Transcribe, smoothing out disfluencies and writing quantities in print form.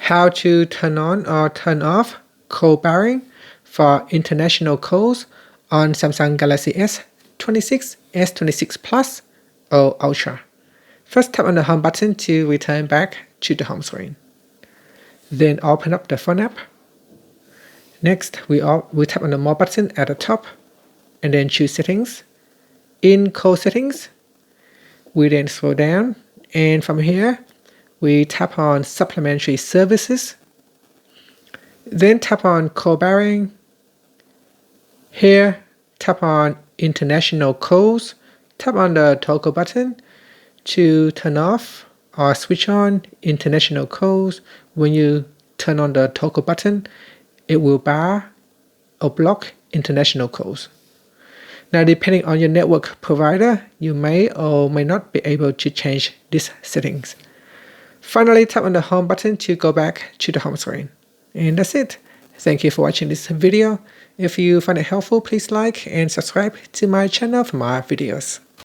how to turn on or turn off call barring for international calls on Samsung Galaxy S26, S26 Plus or Ultra. First, tap on the home button to return back to the home screen. Then open up the phone app. Next, we tap on the more button at the top and then choose settings. In call settings, we then scroll down, and from here, we tap on supplementary services. Then tap on call barring. Here, tap on international calls. Tap on the toggle button to turn off or switch on international calls. When you turn on the toggle button, it will bar or block international calls. Now, depending on your network provider, you may or may not be able to change these settings. Finally, tap on the home button to go back to the home screen. And that's it. Thank you for watching this video. If you find it helpful, please like and subscribe to my channel for more videos.